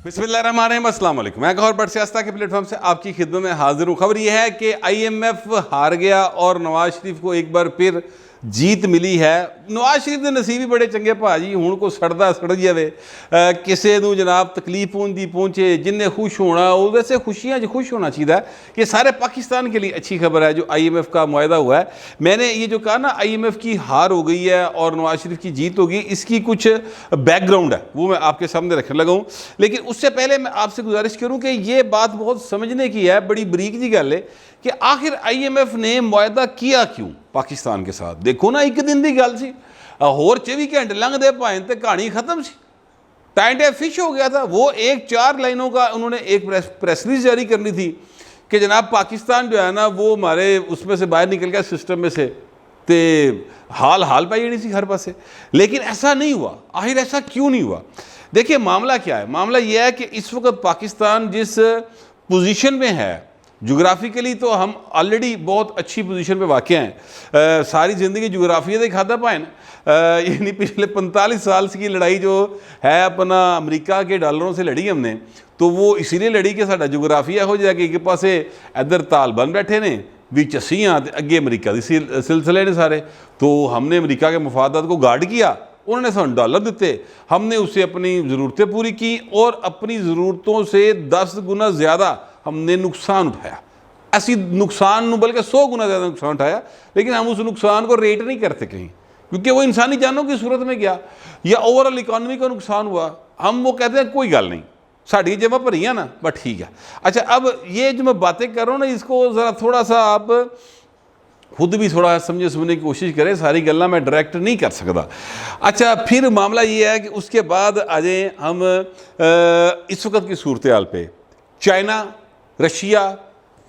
بسم اللہ الرحمن الرحیم، السلام علیکم۔ میں گوہر بٹ سیاستہ کے پلیٹ فارم سے آپ کی خدمت میں حاضر ہوں۔ خبر یہ ہے کہ آئی ایم ایف ہار گیا اور نواز شریف کو ایک بار پھر جیت ملی ہے۔ نواز شریف دے نصیب ہی بڑے چنگے بھاجی، ہن کو سڑدا سڑ جاوے، کسے نوں جناب تکلیف پہنچے، جن نے خوش ہونا وہ ویسے خوشیاں خوش ہونا چاہیے کہ سارے پاکستان کے لیے اچھی خبر ہے جو آئی ایم ایف کا معاہدہ ہوا ہے۔ میں نے یہ جو کہا نا آئی ایم ایف کی ہار ہو گئی ہے اور نواز شریف کی جیت ہوگی، اس کی کچھ بیک گراؤنڈ ہے، وہ میں آپ کے سامنے رکھنے لگا ہوں۔ لیکن اس سے پہلے میں آپ سے گزارش کروں کہ یہ بات بہت سمجھنے کی ہے، بڑی بریک جی گل ہے کہ آخر آئی ایم ایف نے معاہدہ کیا کیوں پاکستان کے ساتھ۔ دیکھو نا، ایک دن دی گل سی، ہور 24 گھنٹے لنگ دے پائیں تے کہانی ختم سی، ٹائم ٹائم فش ہو گیا تھا۔ وہ 4 لائنوں کا انہوں نے ایک پریس ریلیز جاری کرنی تھی کہ جناب پاکستان جو ہے نا وہ ہمارے اس میں سے باہر نکل گیا سسٹم میں سے، تے حال پائی جانی سی ہر پاسے۔ لیکن ایسا نہیں ہوا۔ آخر ایسا کیوں نہیں ہوا؟ دیکھیں معاملہ کیا ہے۔ معاملہ یہ ہے کہ اس وقت پاکستان جس پوزیشن میں ہے، جغرافیکلی تو ہم آلریڈی بہت اچھی پوزیشن پہ واقع ہیں۔ ساری زندگی جغرافیہ دے کھاتا پائیں، یعنی پچھلے 45 سال کی لڑائی جو ہے اپنا امریکہ کے ڈالروں سے لڑی ہم نے، تو وہ اسی لیے لڑی کہ ساڈا جغرافیہ ہو جائے کہ ایک پاسے ادھر طالبان بیٹھے نے بھی چسیاں، اگے امریکہ دی سلسلے نے سارے، تو ہم نے امریکہ کے مفادات کو گارڈ کیا، انہوں نے سن ڈالر دیتے، ہم نے اسے اپنی ضرورتیں پوری کی اور اپنی ضرورتوں سے 10 گنا زیادہ ہم نے نقصان اٹھایا۔ ایسی نقصان بلکہ 100 گنا زیادہ نقصان اٹھایا، لیکن ہم اس نقصان کو ریٹ نہیں کرتے کہیں، کیونکہ وہ انسانی جانوں کی صورت میں گیا یا اوورآل اکانومی کا نقصان ہوا۔ ہم وہ کہتے ہیں کوئی گل نہیں، ساڑھی جمع پر ہی ہے نا، بٹ ٹھیک ہے۔ اچھا، اب یہ جو میں باتیں کر رہا ہوں نا، اس کو ذرا تھوڑا سا آپ خود بھی تھوڑا سمجھنے کی کوشش کریں، ساری گلاں میں ڈائریکٹ نہیں کر سکتا۔ اچھا، پھر معاملہ یہ ہے کہ اس کے بعد آ جائیں ہم اس وقت کی صورتحال پہ۔ چائنا، رشیا،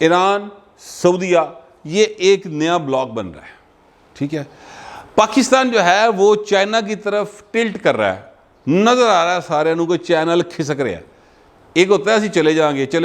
ایران، سعودیہ، یہ ایک نیا بلاک بن رہا ہے، ٹھیک ہے۔ پاکستان جو ہے وہ چائنا کی طرف ٹلٹ کر رہا ہے، نظر آ رہا ہے سارے انہوں کو چینل کھسک رہا ہے۔ ایک ہوتا ہے اسی چلے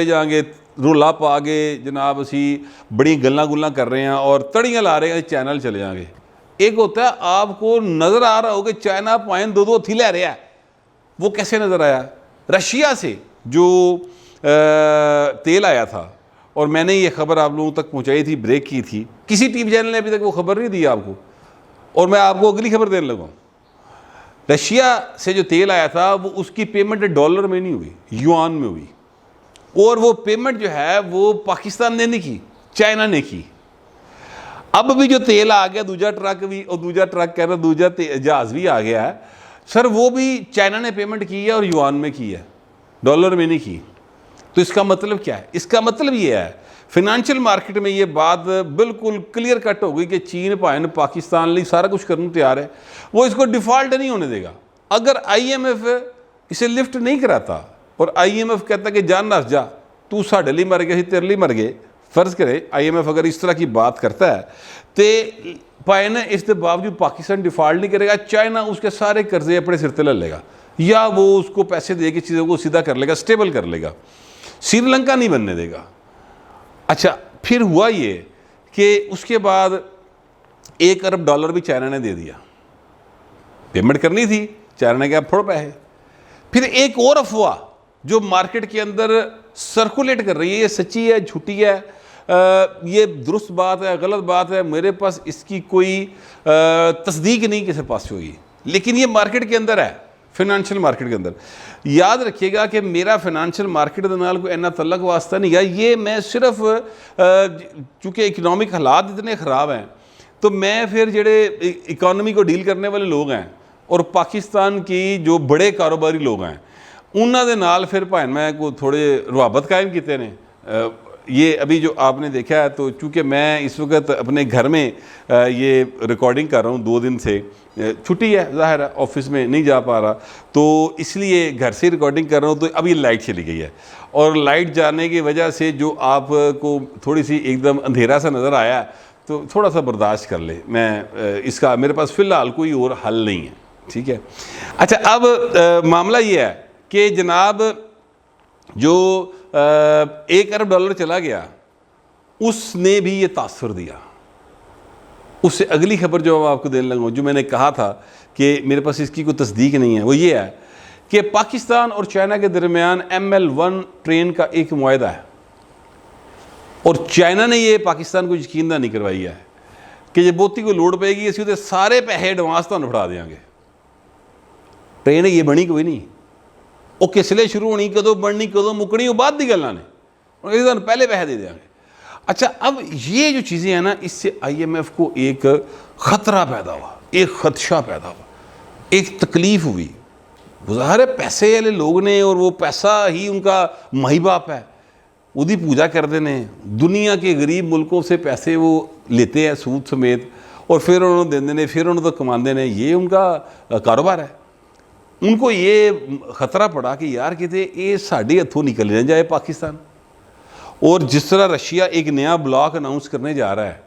جائیں گے رولا پا گے جناب، اسی بڑی گلاں کر رہے ہیں اور تڑیاں لا رہے ہیں چینل چلے جائیں گے۔ ایک ہوتا ہے آپ کو نظر آ رہا ہو کہ چائنا پوائنٹ 2 ہتھی لے رہا ہے۔ وہ کیسے نظر آیا؟ رشیا سے جو تیل آیا تھا، اور میں نے یہ خبر آپ لوگوں تک پہنچائی تھی، بریک کی تھی، کسی ٹی وی چینل نے ابھی تک وہ خبر نہیں دی آپ کو، اور میں آپ کو اگلی خبر دینے لگا ہوں۔ رشیا سے جو تیل آیا تھا وہ اس کی پیمنٹ ڈالر میں نہیں ہوئی، یوان میں ہوئی، اور وہ پیمنٹ جو ہے وہ پاکستان نے نہیں کی، چائنا نے کی۔ اب بھی جو تیل آ گیا، دوجا ٹرک بھی، اور دوجا ٹرک کہہ رہا دوجا جہاز بھی آ گیا ہے سر، وہ بھی چائنا نے پیمنٹ کی ہے اور یوان میں کی ہے، ڈالر میں نہیں کی۔ تو اس کا مطلب کیا ہے؟ اس کا مطلب یہ ہے فائنینشیل مارکیٹ میں یہ بات بالکل کلیئر کٹ ہو گئی کہ چین پائن پاکستان لی سارا کچھ کرنے تیار ہے، وہ اس کو ڈیفالٹ نہیں ہونے دے گا۔ اگر آئی ایم ایف اسے لفٹ نہیں کراتا اور آئی ایم ایف کہتا کہ جان نس جا، تو ساڑھے لی مر گئے تیرے لی مر گئے، فرض کرے آئی ایم ایف اگر اس طرح کی بات کرتا ہے تو پائن اس کے باوجود پاکستان ڈیفالٹ نہیں کرے گا، چائنا اس کے سارے قرضے اپنے سر تے لے لے گا، یا وہ اس کو پیسے دے کے چیزوں کو سیدھا کر لے گا، سٹیبل کر لے گا، سری لنکا نہیں بننے دے گا۔ اچھا، پھر ہوا یہ کہ اس کے بعد 1 ارب ڈالر بھی چائنا نے دے دیا، پیمنٹ کرنی تھی، چائنا نے کہا پھوڑ پیسے۔ پھر ایک اور افواہ جو مارکیٹ کے اندر سرکولیٹ کر رہی ہے، یہ سچی ہے جھوٹی ہے، یہ درست بات ہے غلط بات ہے، میرے پاس اس کی کوئی تصدیق نہیں کسی پاس سے ہوئی، لیکن یہ مارکیٹ کے اندر ہے، فائنینشیل مارکیٹ کے اندر۔ یاد رکھیے گا کہ میرا فائنینشیل مارکیٹ دے نال کوئی اینا تعلق واسطہ نہیں ہے، یہ میں صرف چونکہ اکنامک حالات اتنے خراب ہیں تو میں پھر جڑے اکانومی کو ڈیل کرنے والے لوگ ہیں اور پاکستان کی جو بڑے کاروباری لوگ ہیں انہاں دے نال پھر بھائن میں کو تھوڑے روابط قائم کیتے نے۔ یہ ابھی جو آپ نے دیکھا ہے، تو چونکہ میں اس وقت اپنے گھر میں یہ ریکارڈنگ کر رہا ہوں، 2 دن سے چھٹی ہے، ظاہر ہے آفس میں نہیں جا پا رہا، تو اس لیے گھر سے ریکارڈنگ کر رہا ہوں۔ تو اب یہ لائٹ چلی گئی ہے، اور لائٹ جانے کی وجہ سے جو آپ کو تھوڑی سی ایک دم اندھیرا سا نظر آیا ہے، تو تھوڑا سا برداشت کر لے، میں اس کا میرے پاس فی الحال کوئی اور حل نہیں ہے، ٹھیک ہے۔ اچھا، اب معاملہ یہ ہے کہ جناب جو 1 ارب ڈالر چلا گیا، اس نے بھی یہ تاثر دیا۔ اس سے اگلی خبر جو آپ کو دینے لگا ہوں، جو میں نے کہا تھا کہ میرے پاس اس کی کوئی تصدیق نہیں ہے، وہ یہ ہے کہ پاکستان اور چائنا کے درمیان ML1 ٹرین کا ایک معاہدہ ہے، اور چائنا نے یہ پاکستان کو یقین نہیں کروائی ہے کہ جب بوتی کو لوڑ پائے گی اسی ہوتے سارے پیسے ایڈوانس تو پڑھا دیں گے. ٹرین یہ بنی کوئی نہیں، وہ کس لیے شروع ہونی، کدو بننی، کدو مکنی، وہ بعد کی گلاں نے، پہلے پیسے دے دیں گے. اچھا اب یہ جو چیزیں ہیں نا، اس سے IMF کو ایک خطرہ پیدا ہوا، ایک خدشہ پیدا ہوا، ایک تکلیف ہوئی. ظاہر ہے پیسے والے لوگ نے، اور وہ پیسہ ہی ان کا مائی باپ ہے، وہی پوجا کرتے ہیں. دنیا کے غریب ملکوں سے پیسے وہ لیتے ہیں سود سمیت، اور پھر انہوں نے دیندے نے، پھر انہوں تو کماندے نے. یہ ان کا کاروبار ہے. ان کو یہ خطرہ پڑا کہ یار کتے یہ ساڑھے ہتھوں نکل نہ جائے پاکستان. اور جس طرح رشیا ایک نیا بلاک اناؤنس کرنے جا رہا ہے،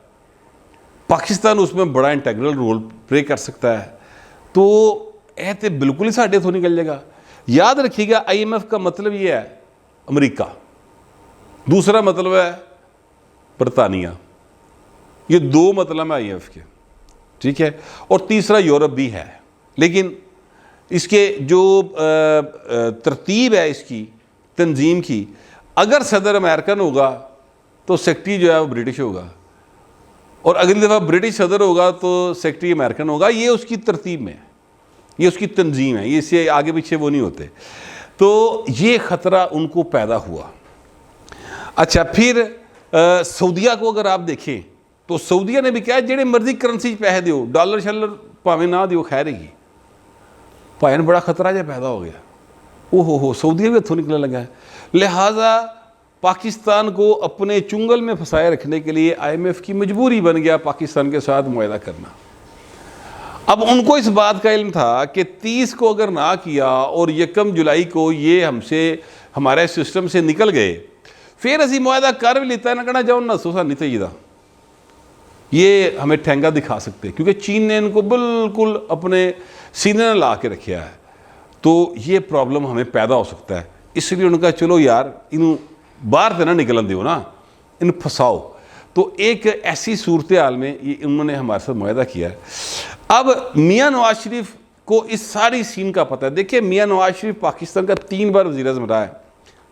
پاکستان اس میں بڑا انٹیگرل رول پلے کر سکتا ہے، تو تو بالکل ہی ساڑھے ہتھوں نکل جائے گا. یاد رکھیے گا IMF کا مطلب یہ ہے امریکہ، دوسرا مطلب ہے برطانیہ. یہ دو مطلب ہے IMF کے، ٹھیک ہے. اور تیسرا یورپ بھی ہے. لیکن اس کے جو ترتیب ہے اس کی تنظیم کی، اگر صدر امریکن ہوگا تو سیکرٹری جو ہے وہ برٹش ہوگا، اور اگلی دفعہ برٹش صدر ہوگا تو سیکرٹری امریکن ہوگا. یہ اس کی ترتیب میں ہے، یہ اس کی تنظیم ہے، یہ اس سے آگے پیچھے وہ نہیں ہوتے. تو یہ خطرہ ان کو پیدا ہوا. اچھا پھر سعودیہ کو اگر آپ دیکھیں تو سعودیہ نے بھی کہا جڑے مرضی کرنسی پیسے دیو، ڈالر شلر پاویں نہ دیو خیر ہی. پائن بڑا خطرہ جا پیدا ہو گیا. ہو سعودیہ بھی ہتھوں نکلنے لگا ہے. لہٰذا پاکستان کو اپنے چنگل میں پھنسائے رکھنے کے لیے IMF کی مجبوری بن گیا پاکستان کے ساتھ معاہدہ کرنا. اب ان کو اس بات کا علم تھا کہ 30 کو اگر نہ کیا اور 1 جولائی کو یہ ہم سے ہمارے سسٹم سے نکل گئے، پھر اسی معاہدہ کر بھی لیتا ہے نہ کہنا جاؤ نہ سوسا نہیں چاہیے. یہ ہمیں ٹھینگا دکھا سکتے کیونکہ چین نے ان کو بالکل اپنے سینے میں لا کے رکھا ہے. تو یہ پرابلم ہمیں پیدا ہو سکتا ہے. اس لیے ان کا چلو یار انہوں باہر تو نہ نکلن دیو نا، ان پھنساؤ. تو ایک ایسی صورتحال میں یہ انہوں نے ہمارے ساتھ معاہدہ کیا ہے. اب میاں نواز شریف کو اس ساری سین کا پتہ ہے. دیکھیں میاں نواز شریف پاکستان کا 3 بار وزیر اعظم رہا ہے.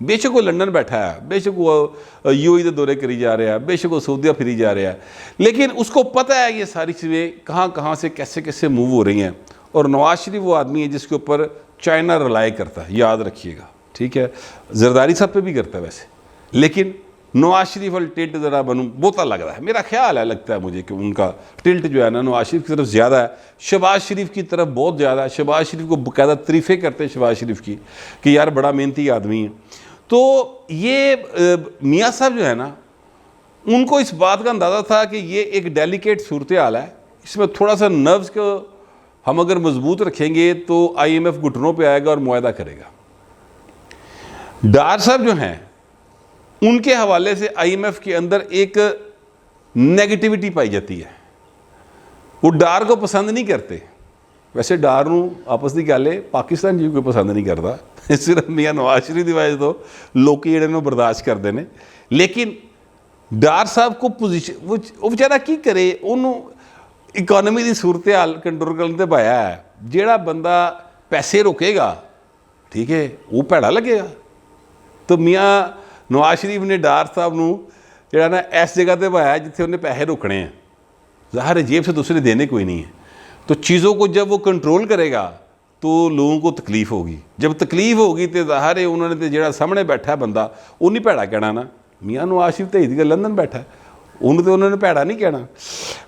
بے شک وہ لندن بیٹھا ہے، بے شک وہ UAE کے دورے کری جا رہا ہے، بے شک وہ سعودیہ پھری جا رہا ہے، لیکن اس کو پتہ ہے یہ ساری چیزیں کہاں سے کیسے موو ہو رہی ہیں. اور نواز شریف وہ آدمی ہے جس کے اوپر چائنا رلائی کرتا ہے، یاد رکھیے گا، ٹھیک ہے. زرداری صاحب پہ بھی کرتا ہے ویسے، لیکن نواز شریف والا ٹلٹ ذرا بہت لگ رہا ہے. میرا خیال ہے، لگتا ہے مجھے کہ ان کا ٹلٹ جو ہے نا نواز شریف کی طرف زیادہ ہے، شہباز شریف کی طرف بہت زیادہ ہے. شہباز شریف کو باقاعدہ تعریفیں کرتے ہیں شہباز شریف کی کہ یار بڑا محنتی آدمی ہے. تو یہ میاں صاحب جو ہے نا، ان کو اس بات کا اندازہ تھا کہ یہ ایک ڈیلیکیٹ صورتحال ہے، اس میں تھوڑا سا نروز کو ہم اگر مضبوط رکھیں گے تو IMF گھٹنوں پہ آئے گا اور معاہدہ کرے گا. ڈار صاحب جو ہیں ان کے حوالے سے IMF کے اندر ایک نیگیٹیوٹی پائی جاتی ہے. وہ ڈار کو پسند نہیں کرتے. ویسے ڈار نوں آپس کی گل ہے پاکستان جی کوئی پسند نہیں کرتا، صرف میاں نواز شریف کی وجہ تو لوگ جڑے نے برداشت کرتے ہیں. لیکن ڈار صاحب کو پوزیشن وہ بیچارہ کی کرے، انہوں اکانومی کی صورتحال کنٹرول کرنے تے پایا ہے. جیڑا بندہ پیسے روکے گا ٹھیک ہے وہ بھڑا لگے گا. تو میاں نواز شریف نے ڈار صاحب نوں جڑا نا اس جگہ تے پایا جتھے انہیں پیسے روکنے ہیں. ظاہر ہے جیب سے دوسرے دینے کوئی نہیں ہے. تو چیزوں کو جب وہ کنٹرول کرے گا تو لوگوں کو تکلیف ہوگی. جب تکلیف ہوگی تو ظاہر ہے انہوں نے جڑا سامنے بیٹھا ہے بندہ وہ نہیں بھڑا کہنا نا. میاں نواز شریف تو ادھر لندن بیٹھا ہے، انہوں نے بھڑا نہیں کہنا.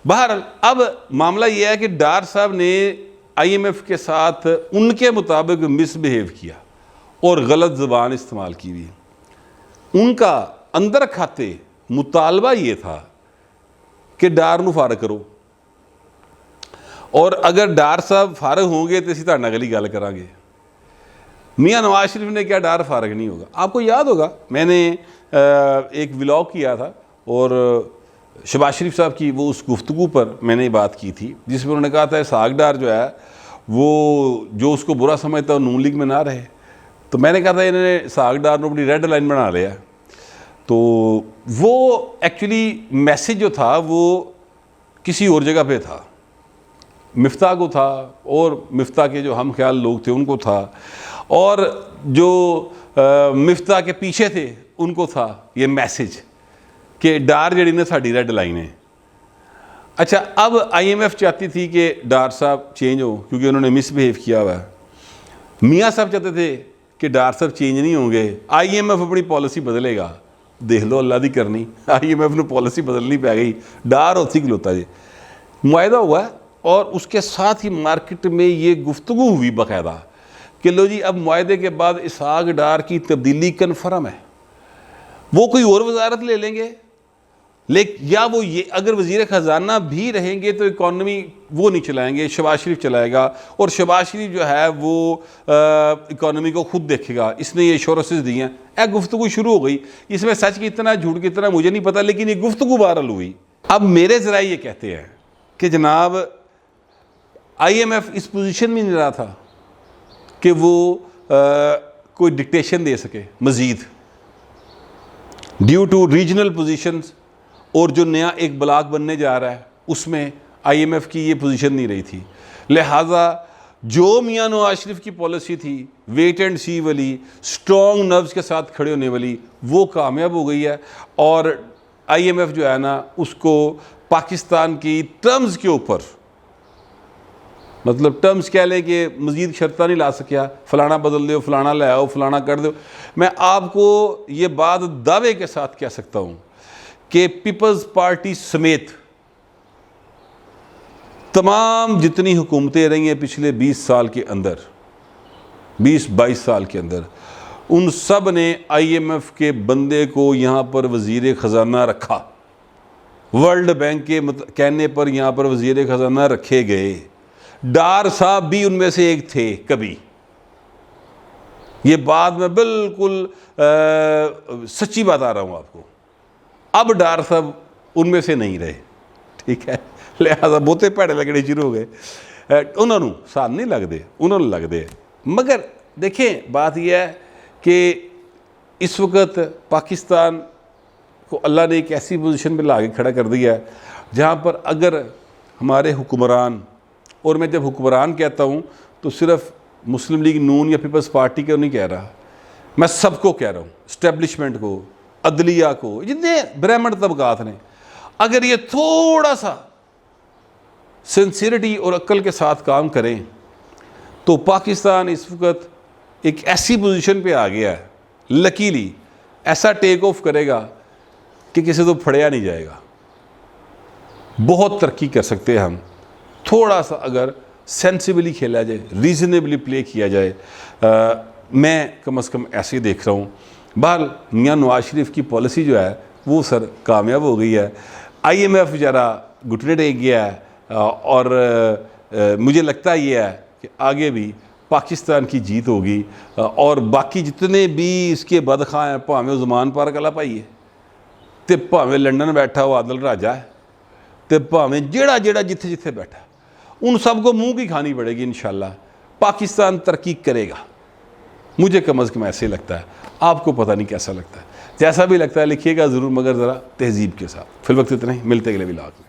بہرحال اب معاملہ یہ ہے کہ ڈار صاحب نے IMF کے ساتھ ان کے مطابق مس بہیو کیا اور غلط زبان استعمال کی ہوئی. ان کا اندر کھاتے مطالبہ یہ تھا کہ ڈار نو فارغ کرو، اور اگر ڈار صاحب فارغ ہوں گے تو اسی طرح اگلی گل کریں گے. میاں نواز شریف نے کیا ڈار فارغ نہیں ہوگا. آپ کو یاد ہوگا میں نے ایک ولاگ کیا تھا اور شہباز شریف صاحب کی وہ اس گفتگو پر میں نے بات کی تھی جس میں انہوں نے کہا تھا اسحاق ڈار جو ہے وہ جو اس کو برا سمجھتا ہے نون لیگ میں نہ رہے. تو میں نے کہا تھا انہوں نے اسحاق ڈار نے اپنی ریڈ لائن بنا لیا. تو وہ ایکچولی میسیج جو تھا وہ کسی اور جگہ پہ تھا، مفتاح کو تھا اور مفتاح کے جو ہم خیال لوگ تھے ان کو تھا. اور جو مفتاح کے پیچھے تھے ان کو تھا یہ میسج کہ ڈار جڑی نا ساڈی ریڈ لائن ہے. اچھا اب آئی ایم ایف چاہتی تھی کہ ڈار صاحب چینج ہو کیونکہ انہوں نے مس بہیو کیا ہوا ہے. میاں صاحب چاہتے تھے کہ ڈار صاحب چینج نہیں ہوں گے, آئی ایم ایف اپنی پالیسی بدلے گا. دیکھ لو اللہ دی کرنی, آئی ایم ایف نے پالیسی بدلنی پی گئی, ڈار ہوتی کھلوتا جی. معاہدہ ہوا ہے اور اس کے ساتھ ہی مارکیٹ میں یہ گفتگو ہوئی باقاعدہ کہ لو جی اب معاہدے کے بعد اسحاق ڈار کی تبدیلی کنفرم ہے, وہ کوئی اور وزارت لے لیں گے, لیکن یا وہ یہ اگر وزیر خزانہ بھی رہیں گے تو اکانومی وہ نہیں چلائیں گے, شہباز شریف چلائے گا, اور شہباز شریف جو ہے وہ اکانومی کو خود دیکھے گا, اس نے یہ ایشورنسز دی ہیں. گفتگو شروع ہو گئی, اس میں سچ کتنا جھوٹ کتنا مجھے نہیں پتا, لیکن یہ گفتگو بہرحال ہوئی. اب میرے ذرائع یہ کہتے ہیں کہ جناب آئی ایم ایف اس پوزیشن میں نہیں رہا تھا کہ وہ کوئی ڈکٹیشن دے سکے مزید, ڈیو ٹو ریجنل پوزیشنز, اور جو نیا ایک بلاک بننے جا رہا ہے اس میں آئی ایم ایف کی یہ پوزیشن نہیں رہی تھی. لہٰذا جو میاں نواز شریف کی پالیسی تھی ویٹ اینڈ سی والی, اسٹرانگ نروز کے ساتھ کھڑے ہونے والی, وہ کامیاب ہو گئی ہے. اور آئی ایم ایف جو ہے نا اس کو پاکستان کی ٹرمز کے اوپر, مطلب ٹرمز کہہ لیں کہ مزید شرطہ نہیں لا سکیا, فلانا بدل دو, فلانا لے آؤ, فلانا کر دو. میں آپ کو یہ بات دعوے کے ساتھ کہہ سکتا ہوں کہ پیپلز پارٹی سمیت تمام جتنی حکومتیں رہی ہیں پچھلے 20 سال کے اندر, 20-22 سال کے اندر, ان سب نے آئی ایم ایف کے بندے کو یہاں پر وزیر خزانہ رکھا. ورلڈ بینک کے کہنے پر یہاں پر وزیر خزانہ رکھے گئے. ڈار صاحب بھی ان میں سے ایک تھے کبھی, یہ بات میں بالکل سچی بات آ رہا ہوں آپ کو. اب ڈار صاحب ان میں سے نہیں رہے, ٹھیک ہے, لہٰذا بہتے پیڑے لگنے شروع ہو گئے. انہوں نے سان نہیں لگ دے, انہوں نے لگ دے. مگر دیکھیں بات یہ ہے کہ اس وقت پاکستان کو اللہ نے ایک ایسی پوزیشن پہ لا کے کھڑا کر دیا ہے جہاں پر اگر ہمارے حکمران, اور میں جب حکمران کہتا ہوں تو صرف مسلم لیگ نون یا پیپلز پارٹی کو نہیں کہہ رہا, میں سب کو کہہ رہا ہوں, اسٹیبلشمنٹ کو, عدلیہ کو, جتنے برہمن طبقات نے, اگر یہ تھوڑا سا سنسیریٹی اور عقل کے ساتھ کام کریں تو پاکستان اس وقت ایک ایسی پوزیشن پہ آ گیا ہے, لکیلی ایسا ٹیک آف کرے گا کہ کسی تو پھڑیا نہیں جائے گا. بہت ترقی کر سکتے ہیں ہم, تھوڑا سا اگر سینسیبلی کھیلا جائے, ریزنیبلی پلے کیا جائے. میں کم از کم ایسے ہی دیکھ رہا ہوں. بہرحال میاں نواز شریف کی پالیسی جو ہے وہ سر کامیاب ہو گئی ہے. آئی ایم ایف ذرا گھٹنے ٹیک گیا ہے, اور مجھے لگتا یہ ہے کہ آگے بھی پاکستان کی جیت ہوگی. اور باقی جتنے بھی اس کے بدخواہ ہیں, پاویں زمان پارک والا پائی ہے, تے پاویں لنڈن بیٹھا ہوا عادل راجہ ہے, تے پاویں جیڑا جتھے جتھے بیٹھا, ان سب کو منہ کی کھانی پڑے گی. انشاءاللہ پاکستان ترقی کرے گا, مجھے کم از کم ایسے لگتا ہے. آپ کو پتہ نہیں کیسا لگتا ہے, جیسا بھی لگتا ہے لکھیے گا ضرور, مگر ذرا تہذیب کے ساتھ. فی الوقت اتنا ہی, ملتے اگلے ولاگ میں.